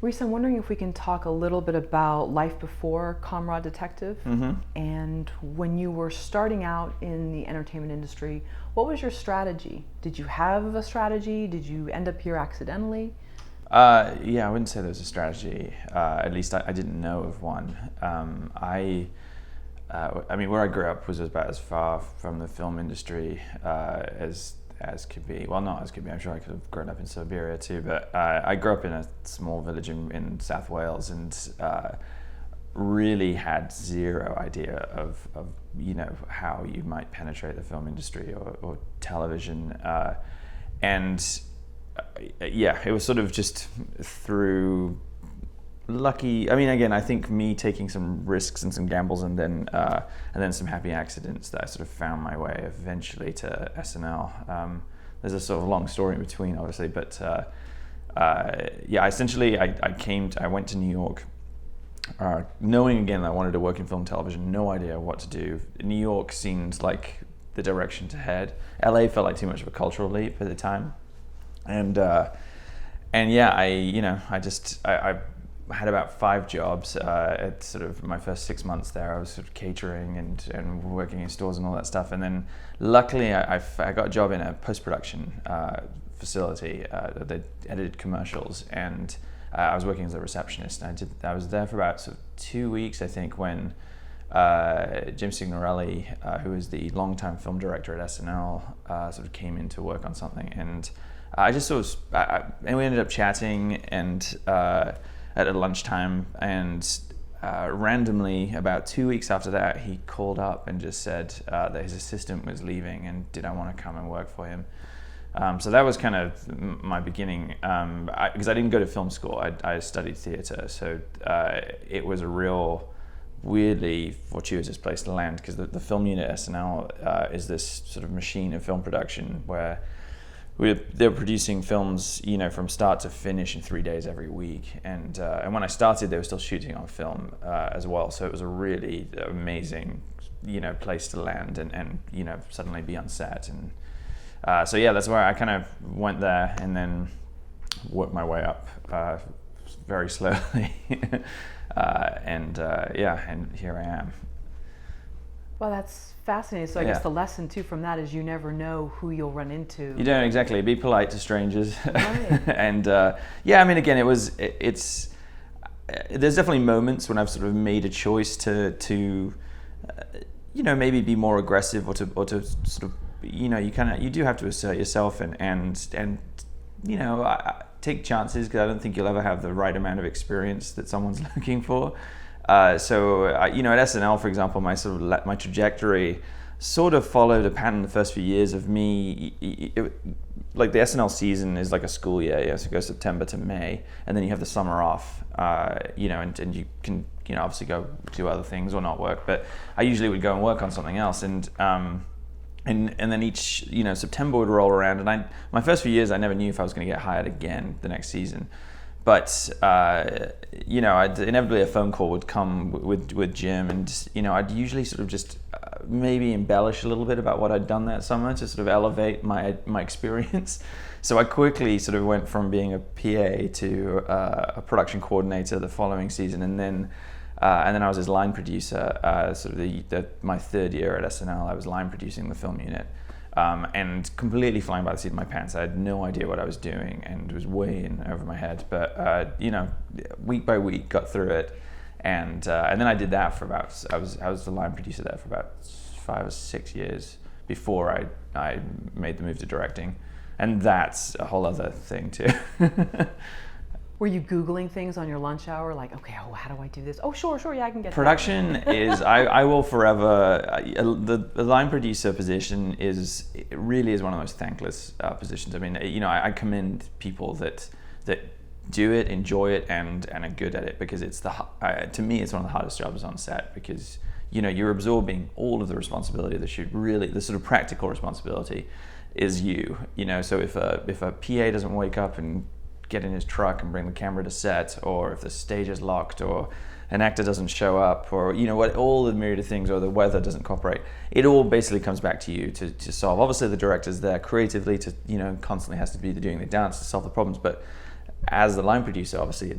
Reese, I'm wondering if we can talk a little bit about life before Comrade Detective. And when you were starting out in the entertainment industry, what was your strategy? Did you have a strategy? Did you end up here accidentally? Yeah, I wouldn't say there was a strategy. At least I didn't know of one. I mean, where I grew up was about as far from the film industry as could be. Well, not as could be. I'm sure I could have grown up in Siberia too. But I grew up in a small village in South Wales, and really had zero idea of how you might penetrate the film industry or television. And yeah, it was sort of just through lucky. I mean, again, I think me taking some risks and some gambles, and then some happy accidents, that I sort of found my way eventually to SNL. There's a sort of long story in between, obviously, but yeah, essentially, I went to New York, knowing again that I wanted to work in film and television. No idea what to do. New York seemed like the direction to head. LA felt like too much of a cultural leap at the time. And yeah, I had about 5 jobs at sort of my first 6 months there. I was sort of catering and working in stores and all that stuff. And then luckily I got a job in a post-production facility that edited commercials, and I was working as a receptionist. And I was there for about sort of 2 weeks, I think, when Jim Signorelli, who is the longtime film director at SNL, sort of came in to work on something. And I just sort of, and we ended up chatting and at lunchtime, and randomly about 2 weeks after that, he called up and just said that his assistant was leaving, and did I want to come and work for him? So that was kind of my beginning, because I didn't go to film school. I studied theater, so it was a real weirdly fortuitous place to land, because the film unit at SNL is this sort of machine of film production where they're producing films, from start to finish in 3 days every week. And when I started, they were still shooting on film as well. So it was a really amazing, place to land and suddenly be on set. And so yeah, that's where I kind of went there and then worked my way up very slowly. And here I am. Well, that's fascinating. So I guess the lesson too from that is you never know who you'll run into. You don't exactly. Be polite to strangers. Right. And yeah, I mean, again, it's there's definitely moments when I've sort of made a choice to maybe be more aggressive or to sort of you do have to assert yourself and take chances, because I don't think you'll ever have the right amount of experience that someone's looking for. So at SNL, for example, my trajectory sort of followed a pattern the first few years of me. Like the SNL season is like a school year, so it goes September to May, and then you have the summer off, and you can obviously go do other things or not work. But I usually would go and work on something else, and then each September would roll around, and my first few years I never knew if I was going to get hired again the next season. But inevitably a phone call would come with Jim, and I'd usually sort of just maybe embellish a little bit about what I'd done that summer to sort of elevate my experience. So I quickly sort of went from being a PA to a production coordinator the following season, and then I was his line producer. Sort of my third year at SNL, I was line producing the film unit. And completely flying by the seat of my pants. I had no idea what I was doing and was way in over my head. But week by week, got through it, and then I did that for about. I was the line producer there for about 5 or 6 years before I made the move to directing, and that's a whole other thing too. Were you Googling things on your lunch hour, like, okay, how do I do this? Oh, sure, yeah, I can get production that. Is, I will forever, the line producer position it really is one of the most thankless positions. I mean, I commend people that do it, enjoy it, and are good at it, because it's to me, it's one of the hardest jobs on set, because you're absorbing all of the responsibility that should really, the sort of practical responsibility is you. So if a PA doesn't wake up and get in his truck and bring the camera to set, or if the stage is locked, or an actor doesn't show up, or all the myriad of things, or the weather doesn't cooperate, it all basically comes back to you to solve. Obviously the director's there creatively to constantly has to be doing the dance to solve the problems, but as the line producer, obviously,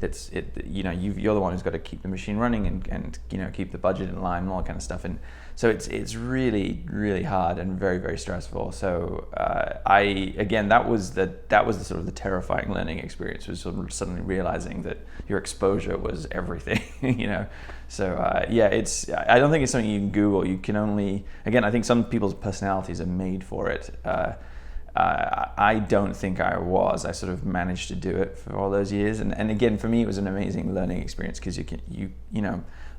you're the one who's got to keep the machine running and keep the budget in line and all that kind of stuff. And so it's really, really hard and very, very stressful. So that was the sort of the terrifying learning experience, was sort of suddenly realizing that your exposure was everything, So I don't think it's something you can Google. You can only, again, I think some people's personalities are made for it. I don't think I was. I sort of managed to do it for all those years, and again, for me, it was an amazing learning experience, because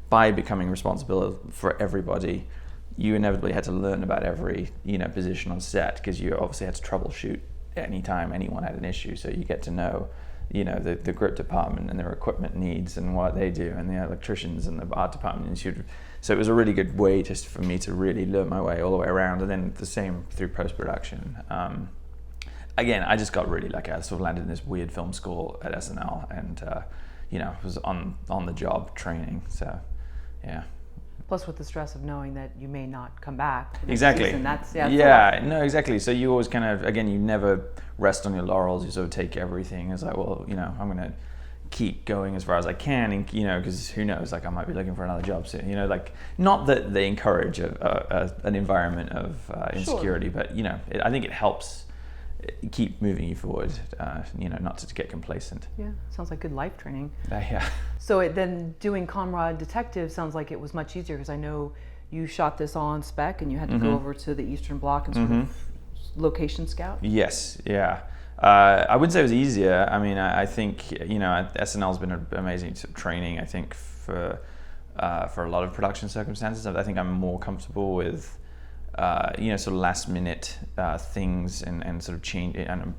by becoming responsible for everybody, you inevitably had to learn about every position on set, because you obviously had to troubleshoot anytime anyone had an issue. So you get to know the grip department and their equipment needs and what they do, and the electricians and the art department. So it was a really good way just for me to really learn my way all the way around, and then the same through post-production. Again, I just got really lucky. I sort of landed in this weird film school at SNL, and was on the job training. So, yeah. Plus, with the stress of knowing that you may not come back. Exactly. Season, no, exactly. So you always kind of, again, you never rest on your laurels. You sort of take everything as like, well, I'm going to keep going as far as I can, and because who knows, like I might be looking for another job soon. Like, not that they encourage an environment of insecurity, but I think it helps keep moving you forward. Not to get complacent. Yeah, sounds like good life training. Yeah. So then doing Comrade Detective sounds like it was much easier, because I know you shot this all on spec, and you had to go over to the Eastern Bloc and sort of location scout. Yes. Yeah. I wouldn't say it was easier. I mean, I think SNL's been an amazing sort of training. I think for a lot of production circumstances, I think I'm more comfortable with sort of last minute things and sort of change. And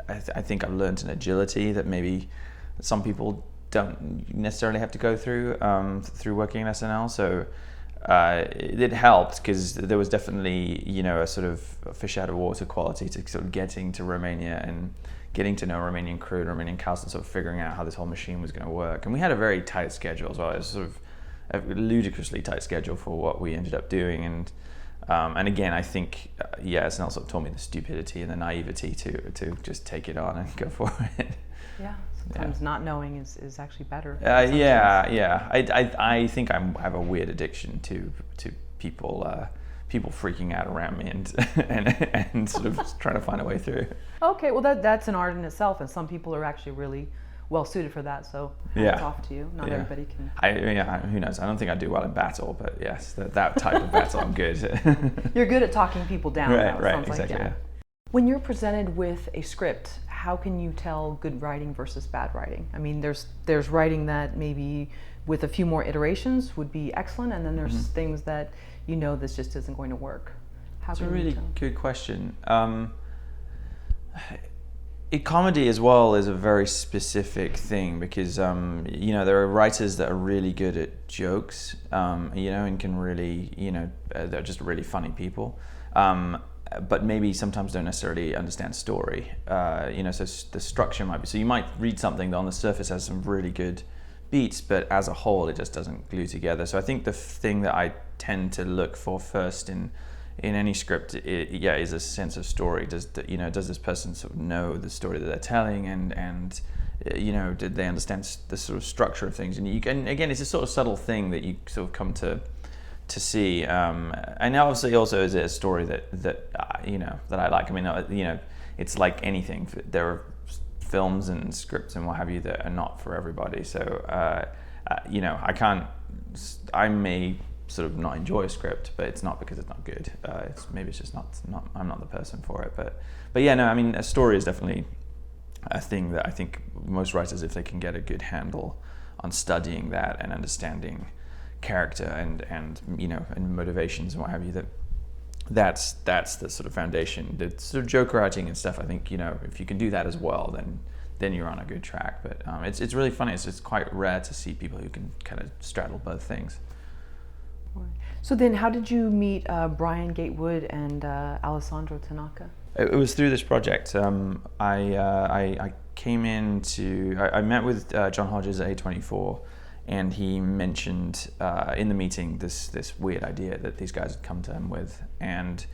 I think I've learned an agility that maybe some people don't necessarily have to go through working in SNL. So. It helped, because there was definitely a sort of fish out of water quality to sort of getting to Romania and getting to know Romanian crew and Romanian cast, and sort of figuring out how this whole machine was going to work. And we had a very tight schedule as well. It was sort of a ludicrously tight schedule for what we ended up doing. And again, I think SNL sort of taught me the stupidity and the naivety to just take it on and go for it. Yeah. Sometimes not knowing is actually better. I think I have a weird addiction to people freaking out around me and sort of trying to find a way through. Okay, well that's an art in itself, and some people are actually really well suited for that. So hats off to you. Not everybody can. Who knows? I don't think I do well in battle, but yes, that type of battle, I'm good. You're good at talking people down. Right, Sounds exactly. Like, yeah. When you're presented with a script, how can you tell good writing versus bad writing? I mean, there's writing that maybe with a few more iterations would be excellent, and then there's things that this just isn't going to work. That's a really good question. Comedy as well is a very specific thing, because there are writers that are really good at jokes, and can really, they're just really funny people. But maybe sometimes don't necessarily understand story. So the structure might be. So you might read something that on the surface has some really good beats, but as a whole, it just doesn't glue together. So I think the thing that I tend to look for first in any script, is a sense of story. Does this person sort of know the story that they're telling, and did they understand the sort of structure of things? And again, it's a sort of subtle thing that you sort of come to see, and obviously also is it a story that I like. I mean, it's like anything. There are films and scripts and what have you that are not for everybody. So I may sort of not enjoy a script, but it's not because it's not good. Maybe it's just not. I'm not the person for it. But I mean, a story is definitely a thing that I think most writers, if they can get a good handle on studying that and understanding character and motivations and what have you, that's the sort of foundation. The sort of joke writing and stuff, I think if you can do that as well, then you're on a good track. But it's really funny. It's quite rare to see people who can kind of straddle both things. So then, how did you meet Bryan Gatewood and Alessandro Tanaka? It was through this project. I came into. I met with John Hodges at A24. And he mentioned in the meeting this weird idea that these guys had come to him with, and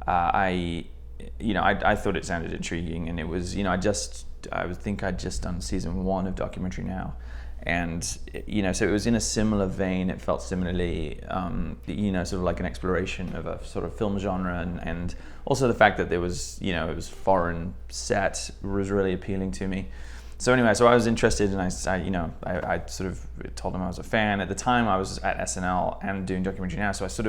I thought it sounded intriguing, and it was I just think I'd just done season 1 of Documentary Now. And, so it was in a similar vein. It felt similarly, sort of like an exploration of a sort of film genre, and also the fact that there was, it was foreign set was really appealing to me. So anyway, I was interested, and I sort of told him I was a fan. At the time, I was at SNL and doing Documentary Now, so I was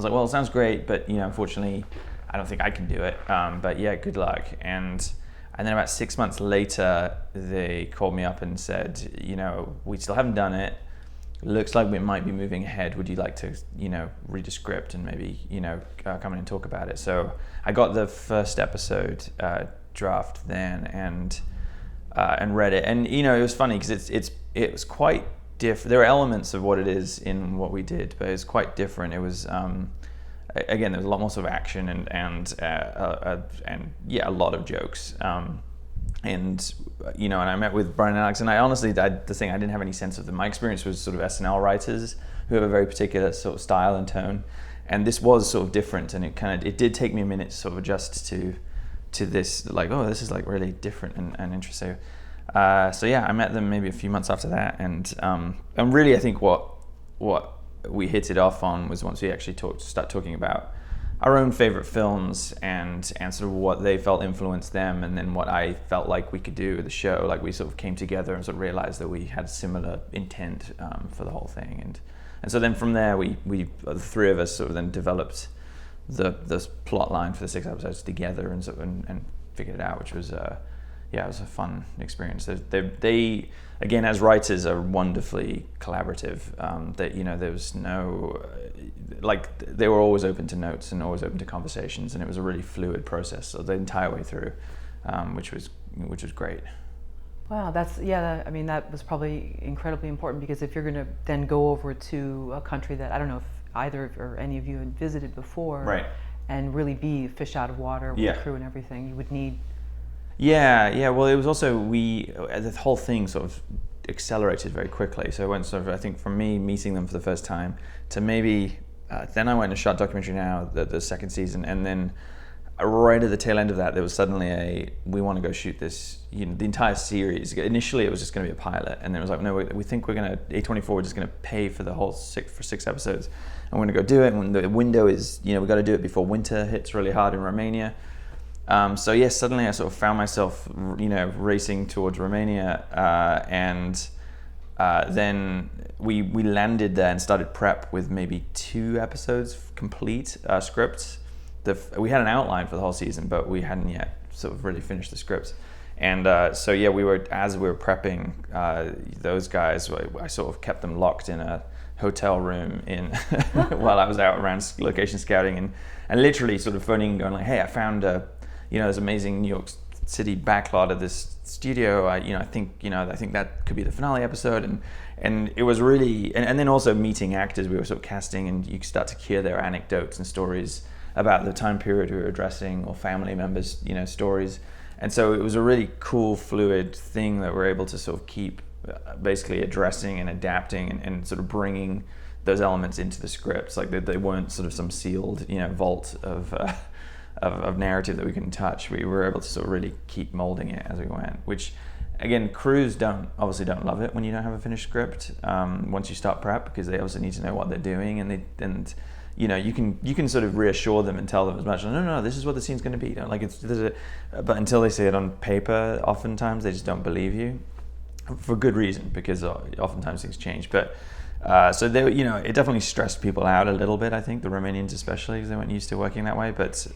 like, well, it sounds great, but unfortunately, I don't think I can do it. But yeah, good luck. And then about 6 months later, they called me up and said, we still haven't done it. Looks like we might be moving ahead. Would you like to, read a script and maybe, come in and talk about it? So I got the first episode draft then and read it. And, it was funny because it was quite different. There are elements of what it is in what we did, but it's quite different. It was, again, there was a lot more sort of action and a lot of jokes. And I met with Bryan and Alex, and I honestly, I didn't have any sense of them. My experience was sort of SNL writers who have a very particular sort of style and tone, and this was sort of different. And it did take me a minute to sort of adjust to this, like, oh, this is like really different and interesting. So yeah, I met them maybe a few months after that, and really, I think what we hit it off on was once we actually start talking about our own favorite films and sort of what they felt influenced them, and then what I felt like we could do with the show. Like, we sort of came together and sort of realized that we had similar intent for the whole thing, and so then from there we the three of us sort of then developed the plot line for the 6 episodes together and figured it out, which was it was a fun experience. They again, as writers, are wonderfully collaborative. There was no they were always open to notes and always open to conversations, and it was a really fluid process the entire way through, which was great. Wow, that was probably incredibly important, because if you're going to then go over to a country that I don't know if either or any of you had visited before, right, and really be fish out of water with the crew and everything, you would need. Yeah. Well, it was also the whole thing sort of accelerated very quickly. So it went sort of, I think, from me meeting them for the first time to maybe then I went and shot Documentary Now, the second season, and then right at the tail end of that, there was suddenly we want to go shoot this, the entire series. Initially, it was just going to be a pilot, and then it was like, no, we think we're going to A24. We're just going to pay for the whole 6 episodes, and we're going to go do it. And the window is, we got to do it before winter hits really hard in Romania. So yes, suddenly I sort of found myself, racing towards Romania, and then we landed there and started prep with maybe 2 episodes complete scripts. We had an outline for the whole season, but we hadn't yet sort of really finished the scripts. And as we were prepping those guys, I sort of kept them locked in a hotel room while I was out around location scouting, and literally sort of phoning and going like, hey, I found this amazing New York City backlot of this studio. I think that could be the finale episode, and it was really, and then also meeting actors we were sort of casting, and you start to hear their anecdotes and stories about the time period we were addressing, or family members, stories. And so it was a really cool, fluid thing that we're able to sort of keep basically addressing and adapting and sort of bringing those elements into the scripts. Like they weren't sort of some sealed, vault of narrative that we couldn't touch. We were able to sort of really keep molding it as we went, which again, crews obviously don't love it when you don't have a finished script once you start prep, because they obviously need to know what they're doing, and you can sort of reassure them and tell them as much. No, this is what the scene's going to be. But until they see it on paper, oftentimes they just don't believe you, for good reason, because oftentimes things change. But so they, it definitely stressed people out a little bit. I think the Romanians especially, because they weren't used to working that way. But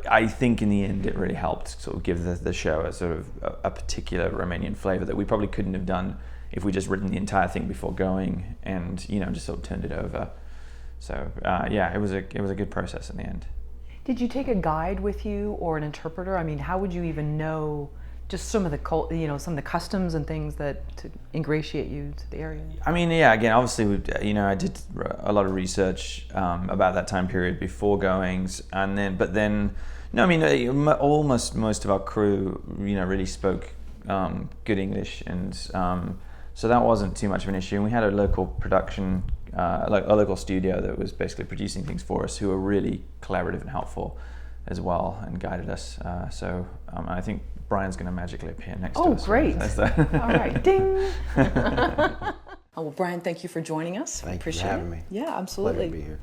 I think in the end it really helped sort of give the show a sort of a particular Romanian flavor that we probably couldn't have done if we just written the entire thing before going and just sort of turned it over. So it was a good process in the end. Did you take a guide with you or an interpreter? I mean, how would you even know just some of the customs and things that to ingratiate you to the area? I mean, yeah. Again, obviously, I did a lot of research about that time period before goings, almost most of our crew, really spoke good English, and so that wasn't too much of an issue. And we had a local production, like a local studio that was basically producing things for us, who were really collaborative and helpful as well, and guided us. I think Bryan's going to magically appear next to Oh, us. great. So. All right, ding. Oh, well, Bryan, thank you for joining us. Thank Appreciate you for having it. me. Yeah, absolutely. Pleasure to be here.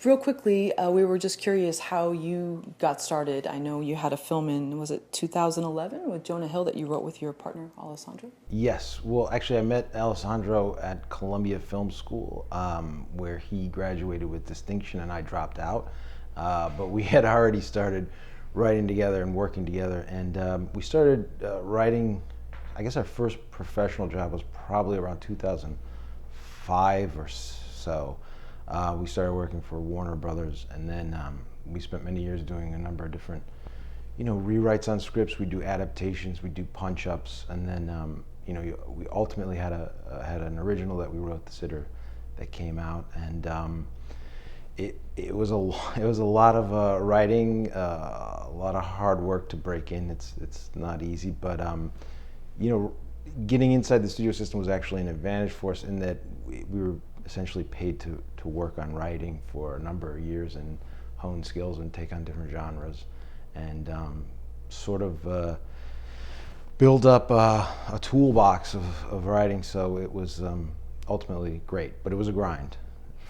Real quickly, we were just curious how you got started. I know you had a film in, was it 2011 with Jonah Hill that you wrote with your partner, Alessandro? Yes. Well, actually, I met Alessandro at Columbia Film School, where he graduated with distinction and I dropped out. But we had already started writing together and working together. And we started writing, I guess our first professional job was probably around 2005 or so. We started working for Warner Brothers, and then we spent many years doing a number of different, rewrites on scripts. We do adaptations, we do punch-ups, and then we ultimately had an original that we wrote, The Sitter, that came out, and it was a lot of writing, a lot of hard work to break in. It's not easy, but getting inside the studio system was actually an advantage for us in that we were essentially paid to work on writing for a number of years and hone skills and take on different genres and sort of build up a toolbox of writing. So it was ultimately great, but it was a grind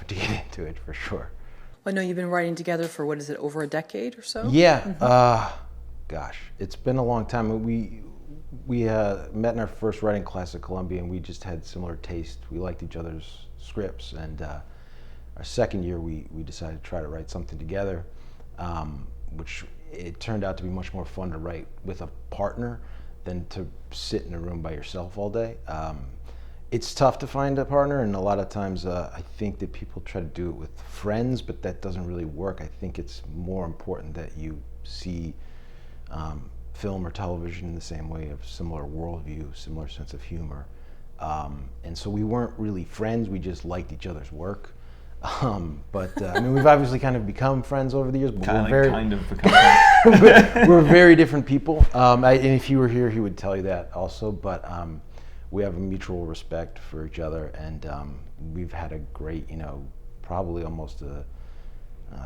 to get into it for sure. Well, I know you've been writing together for, what is it, over a decade or so? Yeah, gosh, it's been a long time. We met in our first writing class at Columbia, and we just had similar taste. We liked each other's scripts, and our second year we decided to try to write something together, which it turned out to be much more fun to write with a partner than to sit in a room by yourself all day. It's tough to find a partner, and a lot of times I think that people try to do it with friends, but that doesn't really work. I think it's more important that you see film or television in the same way, of similar worldview, similar sense of humor. And so we weren't really friends, we just liked each other's work. We've obviously kind of become friends over the years, but we're very different people. And if he were here, he would tell you that also, but we have a mutual respect for each other, and we've had a great, probably almost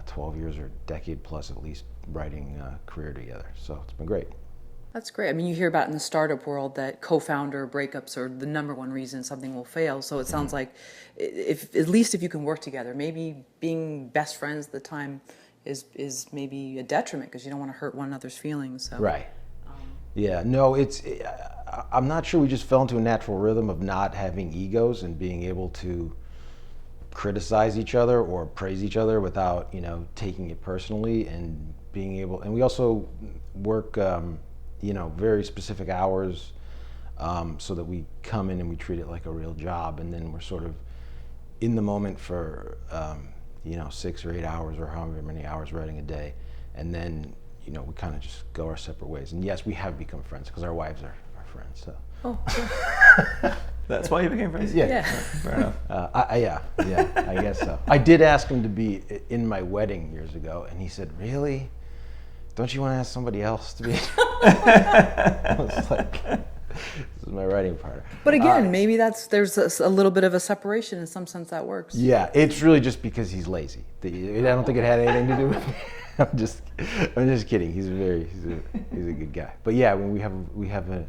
12 years or decade plus at least writing career together. So it's been great. That's great. I mean, you hear about in the startup world that co-founder breakups are the number one reason something will fail. So it sounds like, at least if you can work together, maybe being best friends at the time is maybe a detriment because you don't want to hurt one another's feelings. So. Right. Yeah. No, I'm not sure. We just fell into a natural rhythm of not having egos and being able to criticize each other or praise each other without, taking it personally, and being able. And we also work. Very specific hours, so that we come in and we treat it like a real job, and then we're sort of in the moment for 6 or 8 hours or however many hours writing a day, and then we kind of just go our separate ways. And yes, we have become friends because our wives are our friends. So. Oh, sure. That's why you became friends? Yeah. Fair enough. Yeah, I guess so. I did ask him to be in my wedding years ago, and he said, "Really? Don't you want to ask somebody else to be?" I was like, this is my writing partner. But again, maybe there's a little bit of a separation in some sense that works. Yeah, it's really just because he's lazy. I don't think it had anything to do with me. I'm just kidding. He's a good guy. But yeah, when we have a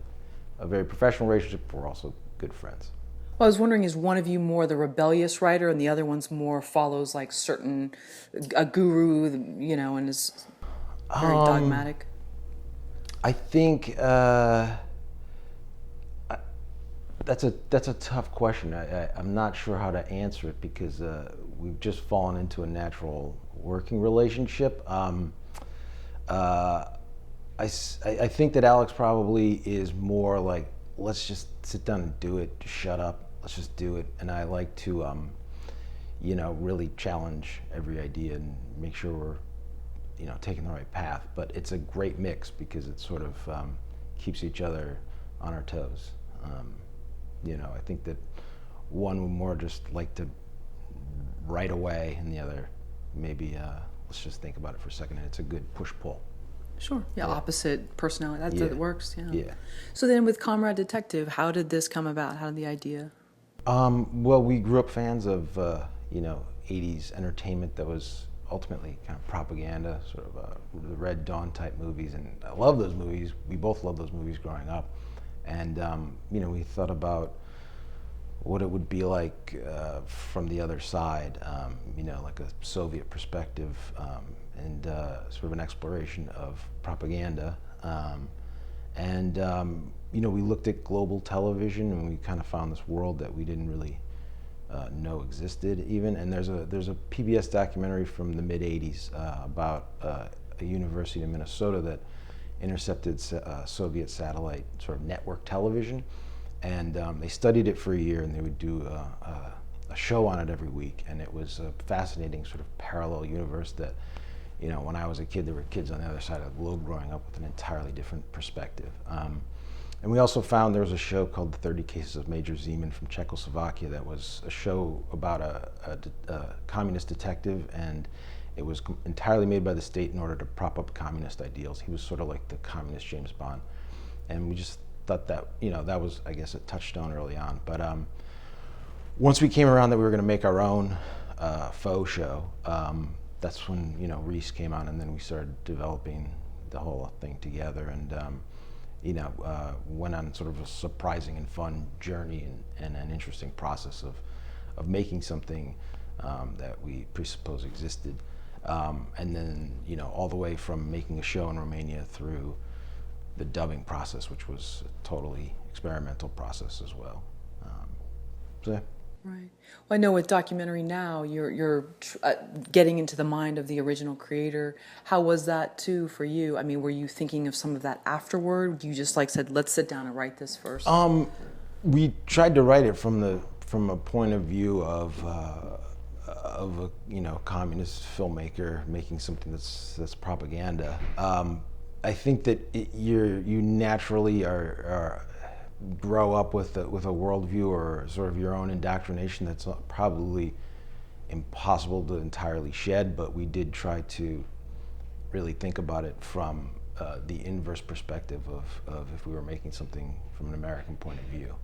very professional relationship, we're also good friends. Well, I was wondering, is one of you more the rebellious writer and the other one's more follows like a guru, and is very dogmatic? I think that's a tough question. I'm not sure how to answer it because we've just fallen into a natural working relationship. I think that Alex probably is more like, let's just sit down and do it. Just shut up. Let's just do it. And I like to, really challenge every idea and make sure we're, taking the right path. But it's a great mix because it sort of keeps each other on our toes. I think that one would more just like to right away, and the other maybe let's just think about it for a second. And it's a good push-pull. Sure. Yeah, opposite personality. That works. Yeah. So then, with Comrade Detective, how did this come about? How did the idea? Well, we grew up fans of 80s entertainment that was ultimately kind of propaganda, sort of the Red Dawn type movies, and I love those movies. We both loved those movies growing up, and we thought about what it would be like from the other side, like a Soviet perspective, and sort of an exploration of propaganda. We looked at global television, and we kind of found this world that we didn't really know existed even. And there's a PBS documentary from the mid '80s about a university in Minnesota that intercepted Soviet satellite sort of network television, and they studied it for a year, and they would do a show on it every week. And it was a fascinating sort of parallel universe that, when I was a kid, there were kids on the other side of the globe growing up with an entirely different perspective. And we also found there was a show called The 30 Cases of Major Zeman from Czechoslovakia that was a show about a communist detective, and it was entirely made by the state in order to prop up communist ideals. He was sort of like the communist James Bond. And we just thought that, that was, I guess, a touchstone early on. But once we came around that we were going to make our own faux show, that's when, RHYS came on, and then we started developing the whole thing together, and went on sort of a surprising and fun journey and an interesting process of making something that we presuppose existed. And then, all the way from making a show in Romania through the dubbing process, which was a totally experimental process as well. Yeah. Right. Well, I know with documentary now, you're getting into the mind of the original creator. How was that too for you? I mean, were you thinking of some of that afterward? You just said, let's sit down and write this first. We tried to write it from a point of view of a communist filmmaker making something that's propaganda. I think that you naturally are grow up with a worldview or sort of your own indoctrination that's probably impossible to entirely shed, but we did try to really think about it from the inverse perspective of if we were making something from an American point of view.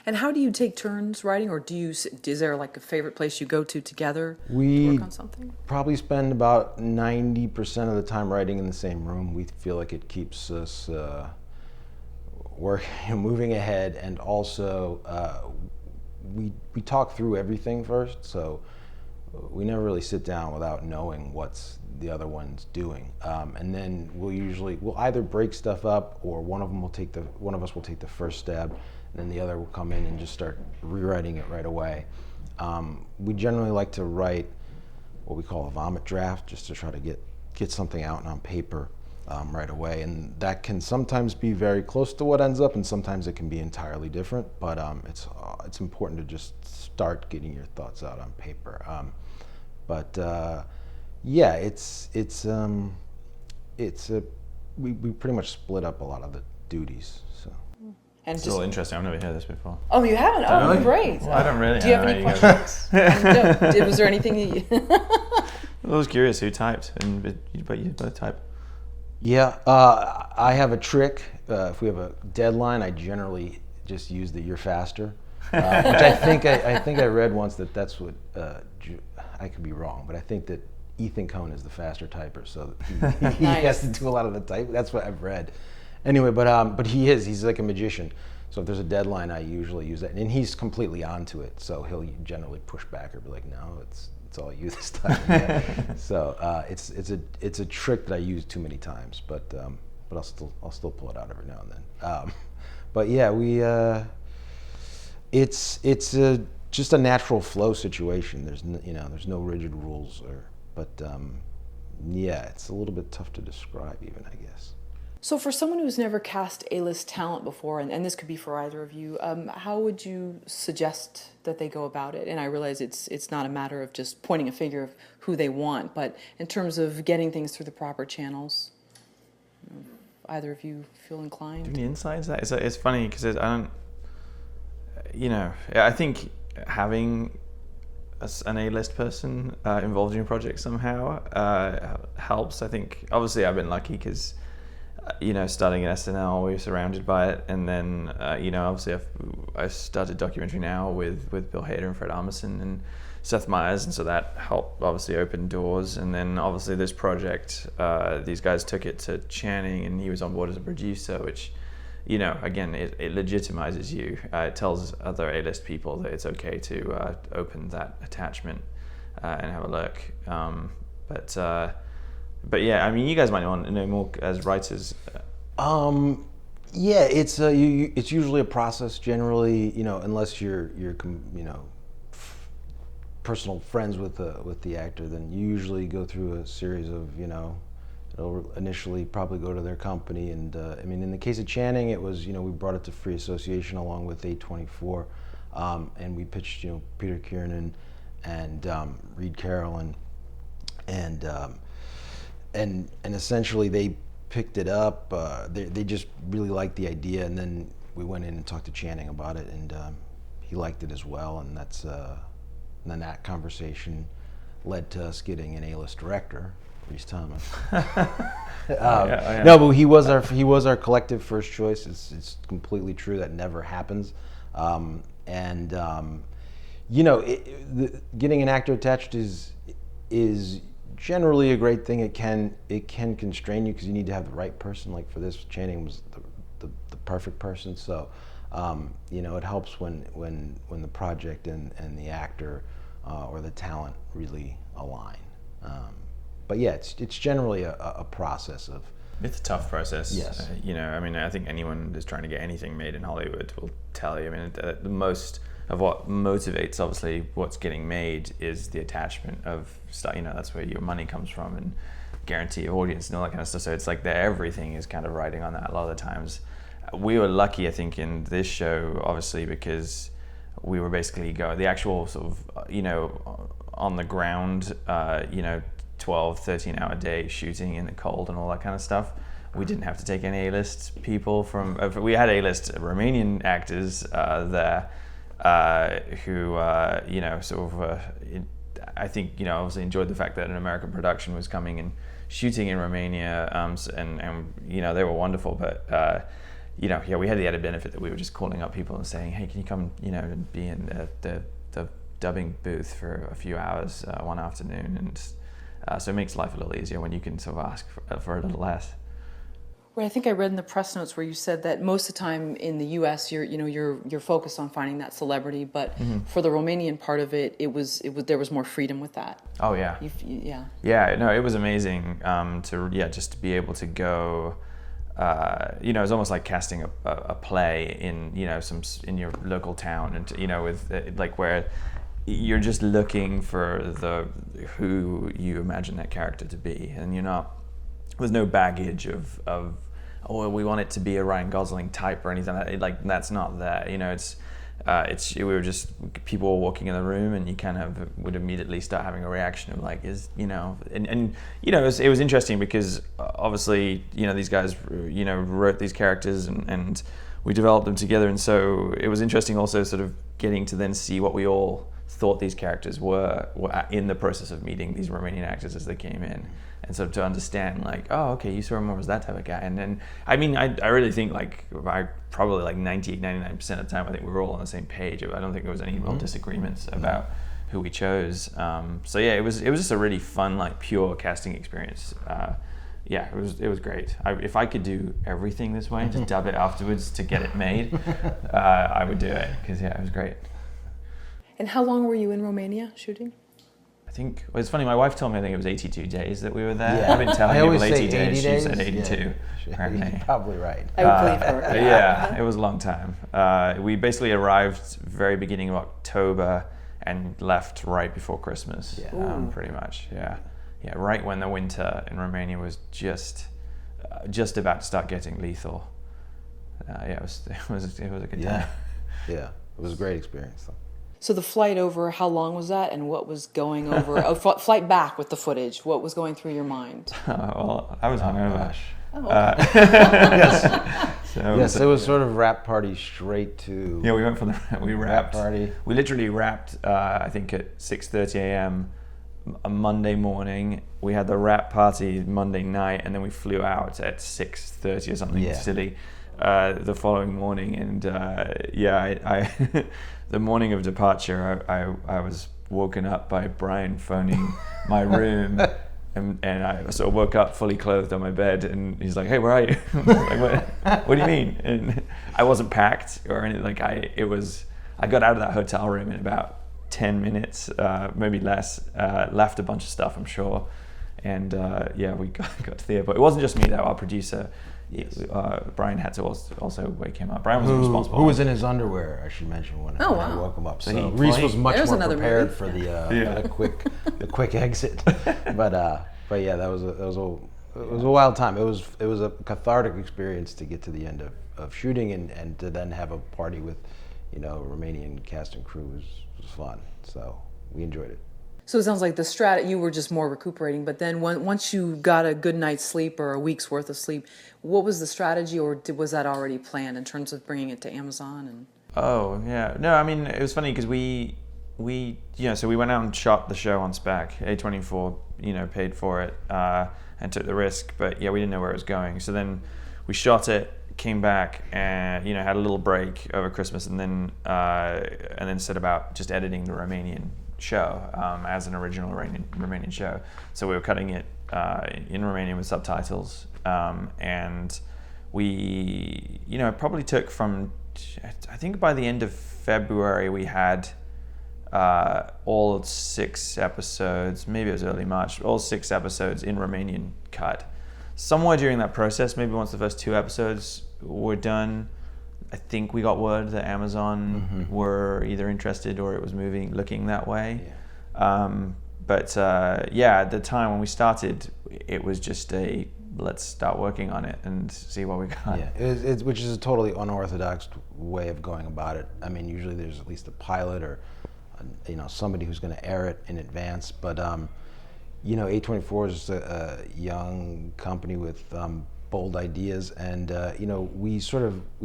And how do you take turns writing, or is there a favorite place you go to together to work on something? Probably spend about 90% of the time writing in the same room. We feel like it keeps us moving ahead, and also we talk through everything first, so we never really sit down without knowing what's the other one's doing. And then we'll either break stuff up, or one of us will take the first stab, and then the other will come in and just start rewriting it right away. We generally like to write what we call a vomit draft, just to try to get something out on paper right away. And that can sometimes be very close to what ends up, and sometimes it can be entirely different. But it's important to just start getting your thoughts out on paper. We pretty much split up a lot of the duties. So. And it's all interesting. I've never heard this before. Oh, you haven't? Oh, really? Great. Well, I don't really. Do you have any questions? No. Was there anything I was curious who typed, but you both type. Yeah, I have a trick. If we have a deadline, I generally just use the "you're faster," which I think I read once that's what I could be wrong, but I think that Ethan Cohn is the faster typer, so he has to do a lot of the type. That's what I've read. Anyway, but he's like a magician. So if there's a deadline, I usually use that, and he's completely onto it. So he'll generally push back or be like, "No, it's all you this time." So it's a trick that I use too many times, but I'll still pull it out every now and then. But yeah, it's just a natural flow situation. There's no rigid rules, but it's a little bit tough to describe even, I guess. So for someone who's never cast A-list talent before, and this could be for either of you, how would you suggest that they go about it? And I realize it's not a matter of just pointing a finger of who they want, but in terms of getting things through the proper channels, either of you feel inclined? Do you have any insights? It's funny because I think having an A-list person involved in your project somehow helps. I think obviously I've been lucky because starting at SNL, we were surrounded by it, and then obviously I started documentary now with Bill Hader and Fred Armisen, and Seth Meyers, and so that helped obviously open doors. And then obviously this project, these guys took it to Channing, and he was on board as a producer, which, you know, again, it legitimizes you. It tells other A-list people that it's okay to open that attachment and have a look. But yeah, I mean, you guys might want to know more as writers. Yeah, it's usually a process. Generally, you know, unless you're personal friends with the actor, then you usually go through a series of, you know, it'll initially probably go to their company, and I mean, in the case of Channing, it was, you know, we brought it to Free Association along with A24, and we pitched, you know, Peter Kiernan and Reed Carroll, and essentially they picked it up. They just really liked the idea, and then we went in and talked to Channing about it, and he liked it as well, and that's and then that conversation led to us getting an A-list director, Rhys Thomas. No, but he was our collective first choice. It's completely true, that never happens, you know, getting an actor attached is generally a great thing. It can constrain you because you need to have the right person. Like for this, Channing was the perfect person. So you know, it helps when the project and the actor or the talent really align. But yeah, it's generally a process of. It's a tough process. Yes. You know, I mean, I think anyone who's trying to get anything made in Hollywood will tell you. I mean, the most of what motivates, obviously, what's getting made is the attachment of stuff. You know, that's where your money comes from, and guarantee audience and all that kind of stuff. So it's like everything is kind of riding on that a lot of the times. We were lucky, I think, in this show, obviously, because we were basically the actual sort of, you know, on the ground, you know, 12, 13-hour day shooting in the cold and all that kind of stuff. We didn't have to take any A-list people from. We had A-list Romanian actors there who, you know, sort of. I think, you know, obviously enjoyed the fact that an American production was coming and shooting in Romania, and you know, they were wonderful. But you know, yeah, we had the added benefit that we were just calling up people and saying, hey, can you come, you know, and be in the dubbing booth for a few hours one afternoon, and so it makes life a little easier when you can sort of ask for a little less. Right, I think I read in the press notes where you said that most of the time in the U.S. you're focused on finding that celebrity, but for the Romanian part of it, there was more freedom with that. Oh yeah, yeah. No, it was amazing just to be able to go. You know, it was almost like casting a play in, you know, in your local town, and you know, with like where you're just looking for who you imagine that character to be, and there's no baggage of oh, we want it to be a Ryan Gosling type or anything like that's not there. You know, we were just, people were walking in the room, and you kind of would immediately start having a reaction of like, is, you know, and you know, it was interesting because obviously, you know, these guys, you know, wrote these characters and we developed them together, and so it was interesting also sort of getting to then see what we all thought these characters were in the process of meeting these Romanian actors as they came in, and sort of to understand like, oh, okay, you saw him more as that type of guy. And then, I mean, I really think like probably like 98-99% of the time, I think we were all on the same page. I don't think there was any real disagreements about who we chose. So yeah, it was just a really fun, like pure casting experience. Yeah, it was great. If I could do everything this way and just dub it afterwards to get it made, I would do it, because yeah, it was great. And how long were you in Romania shooting? I think, well, it's funny, my wife told me I think it was 82 days that we were there. Yeah. I've been telling people 80 days, 80 she said 82. Yeah. You're probably right. I would believe her. Yeah, it was a long time. We basically arrived very beginning of October and left right before Christmas, pretty much, yeah. Yeah, right when the winter in Romania was just about to start getting lethal. Yeah, it was a good time. Yeah, it was a great experience though. So the flight over, how long was that, and what was going over? Flight back with the footage. What was going through your mind? Well, I was hungover. Gosh. Oh, okay. Yes. Yes, it was sort of wrap party straight to. Yeah, we went from we wrapped. Wrap party. We literally wrapped. I think at 6:30 a.m. a Monday morning. We had the wrap party Monday night, and then we flew out at 6:30 or something silly the following morning. And I the morning of departure, I was woken up by Bryan phoning my room. And I sort of woke up fully clothed on my bed, and he's like, "Hey, where are you?" I was like, what do you mean? And I wasn't packed or anything. Like I got out of that hotel room in about 10 minutes, maybe less. Left a bunch of stuff, I'm sure, and we got to the airport. It wasn't just me though. Our producer, Bryan, had to also wake him up. Bryan was responsible. Who was in his underwear? I should mention when I woke him up. So RHYS was much more prepared for the quick exit. But yeah, it was a wild time. It was a cathartic experience to get to the end of shooting and to then have a party with, Romanian cast and crew was fun. So we enjoyed it. So it sounds like you were just more recuperating, but then once you got a good night's sleep or a week's worth of sleep, what was the strategy, or was that already planned in terms of bringing it to Amazon? And Oh, yeah. No, I mean, it was funny because we so we went out and shot the show on spec. A24, paid for it and took the risk, but yeah, we didn't know where it was going. So then we shot it, came back, and had a little break over Christmas, and then set about just editing the Romanian show as an original Romanian show. So we were cutting it in Romanian with subtitles, and we it probably took from, I think by the end of February we had all 6 episodes, maybe it was early March, all 6 episodes in Romanian cut. Somewhere during that process, maybe once the first 2 episodes were done, I think we got word that Amazon were either interested or it was looking that way. Yeah. But at the time when we started, it was just let's start working on it and see what we got. Yeah, which is a totally unorthodox way of going about it. I mean, usually there's at least a pilot or somebody who's going to air it in advance. But A24 is a young company with bold ideas, and we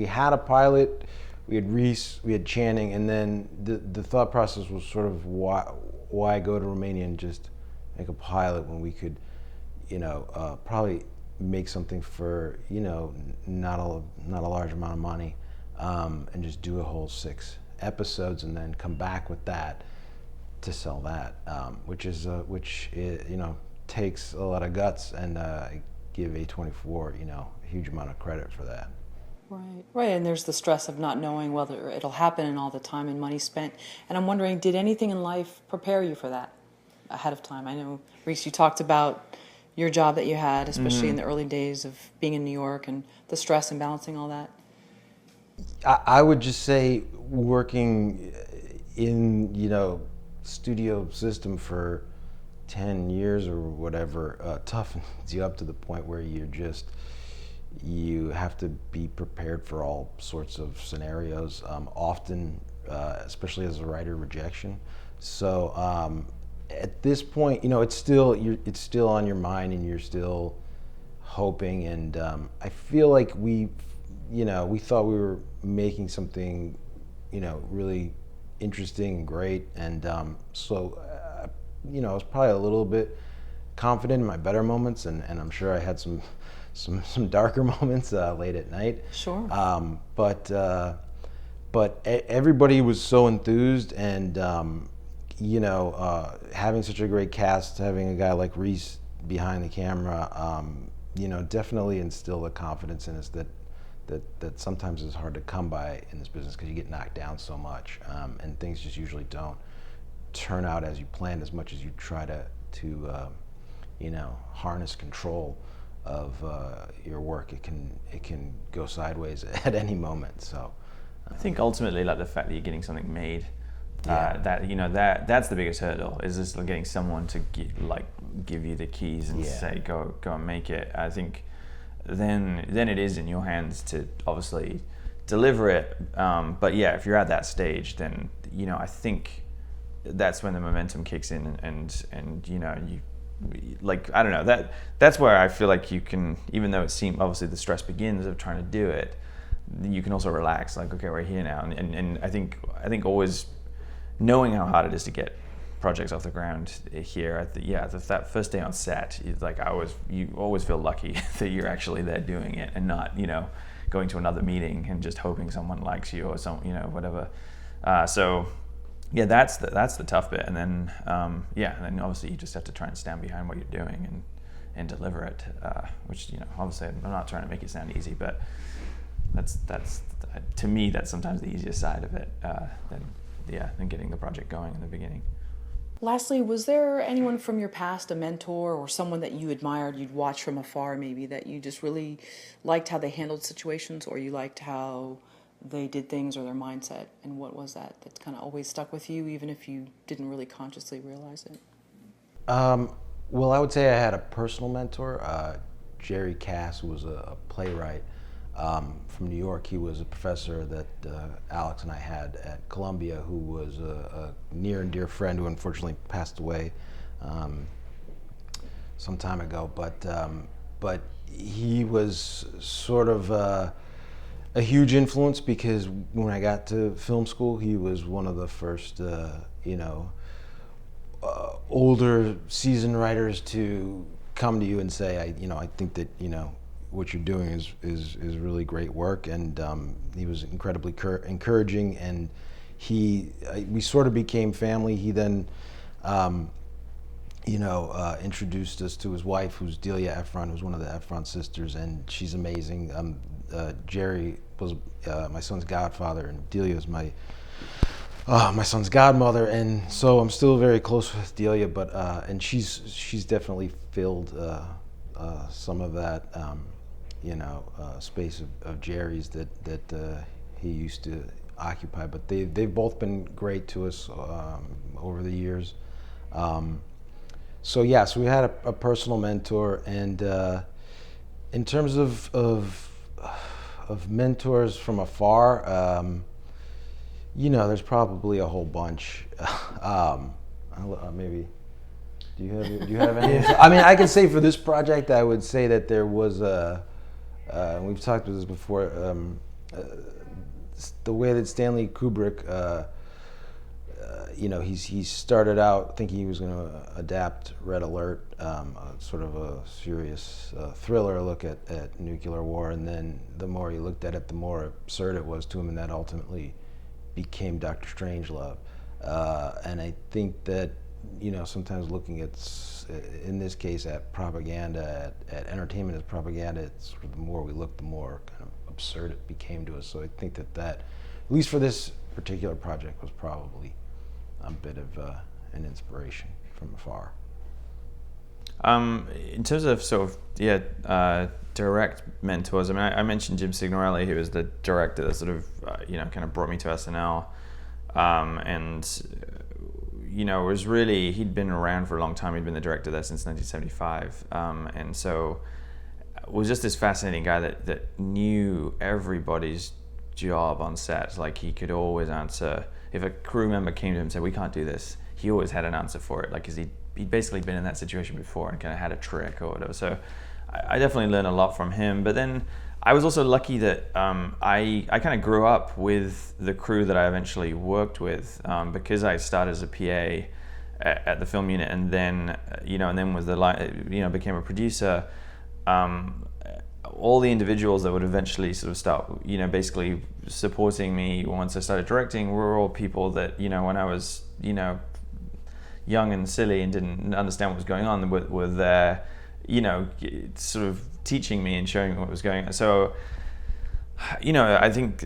had a pilot, we had RHYS, we had Channing, and then the thought process was sort of why go to Romania and just make a pilot when we could probably make something for not a large amount of money, and just do a whole 6 episodes and then come back with that to sell that, which takes a lot of guts, and give A24 a huge amount of credit for that. Right, and there's the stress of not knowing whether it'll happen and all the time and money spent. And I'm wondering, did anything in life prepare you for that ahead of time? I know, RHYS, you talked about your job that you had, especially in the early days of being in New York and the stress and balancing all that. I would just say working in studio system for 10 years or whatever toughens you up to the point where you have to be prepared for all sorts of scenarios, often especially as a writer, rejection. So at this point, it's still on your mind, and you're still hoping, and I feel like we thought we were making something really interesting and great, and so I was probably a little bit confident in my better moments, and I'm sure I had some darker moments late at night. Sure. But everybody was so enthused, and having such a great cast, having a guy like RHYS behind the camera, definitely instilled a confidence in us that sometimes is hard to come by in this business because you get knocked down so much, and things just usually don't turn out as you planned as much as you try to harness control of your work. It can go sideways at any moment. So I think ultimately, like the fact that you're getting something made, that's the biggest hurdle, is just getting someone to give you the keys and say go and make it. I think then it is in your hands to obviously deliver it. But yeah, if you're at that stage, then I think that's when the momentum kicks in, and you I don't know, that's where I feel like you can, even though it seems obviously the stress begins of trying to do it, you can also relax, like, okay, we're here now, and I think always knowing how hard it is to get projects off the ground here that first day on set, you always feel lucky that you're actually there doing it, and not going to another meeting and just hoping someone likes you or whatever. So yeah, that's the tough bit. And then and then obviously you just have to try and stand behind what you're doing and deliver it, which, obviously I'm not trying to make it sound easy, but that's to me, that's sometimes the easiest side of it, than getting the project going in the beginning. Lastly, was there anyone from your past, a mentor or someone that you admired, you'd watch from afar maybe, that you just really liked how they handled situations, or you liked how they did things, or their mindset? And what was that kind of always stuck with you, even if you didn't really consciously realize it? Well, I would say I had a personal mentor, Jerry Cass, who was a playwright from New York. He was a professor that Alex and I had at Columbia, who was a near and dear friend who unfortunately passed away some time ago. But he was sort of a huge influence, because when I got to film school, he was one of the first, older seasoned writers to come to you and say, I think that, what you're doing is really great work. And he was incredibly encouraging, and we sort of became family. He then, introduced us to his wife, who's Delia Ephron, who's one of the Ephron sisters, and she's amazing. Jerry was my son's godfather, and Delia is my son's godmother, and so I'm still very close with Delia. But and she's definitely filled some of that space of Jerry's that he used to occupy. But they've both been great to us over the years. So we had a personal mentor, and in terms of mentors from afar, there's probably a whole bunch. Maybe. Do you have any? I mean, I can say for this project, I would say that there was we've talked about this before. The way that Stanley Kubrick, he started out thinking he was going to adapt Red Alert, sort of a serious thriller look at nuclear war, and then the more he looked at it, the more absurd it was to him, and that ultimately became Dr. Strangelove. And I think that, sometimes looking at, in this case, at propaganda, at entertainment as propaganda, it's sort of the more we look, the more kind of absurd it became to us. So I think that, at least for this particular project, was probably a bit of an inspiration from afar. In terms of direct mentors, I mean, I mentioned Jim Signorelli, who was the director that sort of, kind of brought me to SNL. It was really, he'd been around for a long time. He'd been the director there since 1975. And so it was just this fascinating guy that knew everybody's job on set. Like, he could always answer. If a crew member came to him and said, "We can't do this," he always had an answer for it. Like, because he'd basically been in that situation before and kind of had a trick or whatever. So I definitely learned a lot from him. But then I was also lucky that I kind of grew up with the crew that I eventually worked with, because I started as a PA at the film unit, and then became a producer. All the individuals that would eventually sort of start, basically supporting me once I started directing, were all people that, when I was, young and silly and didn't understand what was going on, were there, sort of teaching me and showing me what was going on. So, I think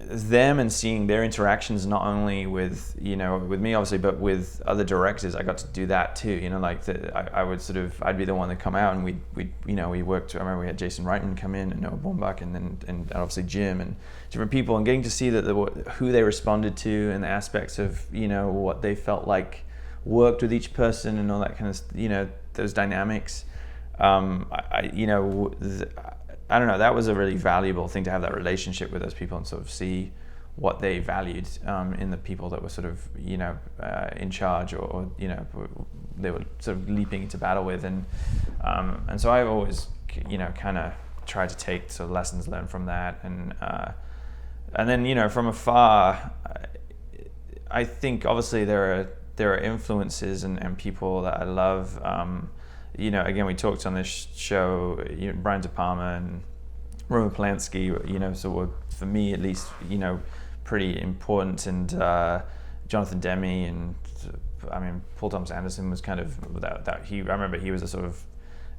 them and seeing their interactions, not only with, with me obviously, but with other directors, I got to do that too. I'd be the one that come out, and we worked. I remember we had Jason Reitman come in, and Noah Baumbach, and obviously Jim, and different people, and getting to see that who they responded to, and the aspects of what they felt like worked with each person, and all that kind of those dynamics. I don't know, that was a really valuable thing, to have that relationship with those people and sort of see what they valued in the people that were sort of, in charge, or they were sort of leaping into battle with. And so I've always, kind of tried to take sort of lessons learned from that. And then, from afar, I think obviously there are influences and people that I love. Again, we talked on this show, Brian De Palma and Roman Polanski, so were, for me at least, pretty important. And Jonathan Demme, and I mean Paul Thomas Anderson was kind of I remember he was a sort of,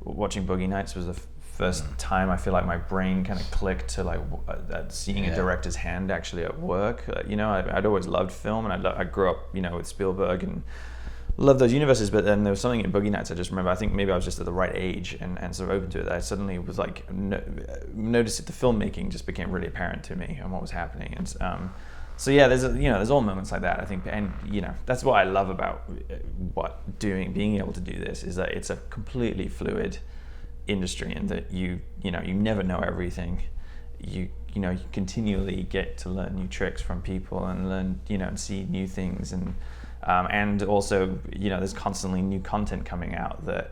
watching Boogie Nights was the first time I feel like my brain kind of clicked to like seeing a director's hand actually at work. You know, I'd always loved film, and I grew up, you know, with Spielberg and loved those universes, but then there was something in Boogie Nights I just remember, I think maybe I was just at the right age and sort of open to it, that I suddenly was like, noticed that the filmmaking just became really apparent to me and what was happening. And so yeah, there's all moments like that, I think, and you know, that's what I love about being able to do this, is that it's a completely fluid industry, and that you never know everything. You continually get to learn new tricks from people and learn, and see new things, and also, there's constantly new content coming out that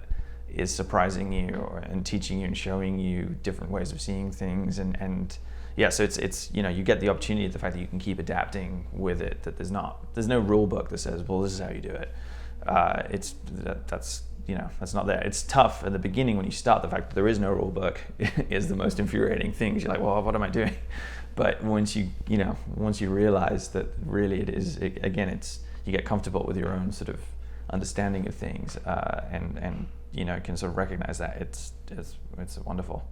is surprising you and teaching you and showing you different ways of seeing things, and yeah, so it's you get the opportunity, the fact that you can keep adapting with it, that there's no rule book that says, well, this is how you do it. That's not there. It's tough at the beginning when you start. The fact that there is no rule book is the most infuriating thing. You're like, well, what am I doing? But once you realize that really it is, you get comfortable with your own sort of understanding of things, and can sort of recognize that it's wonderful.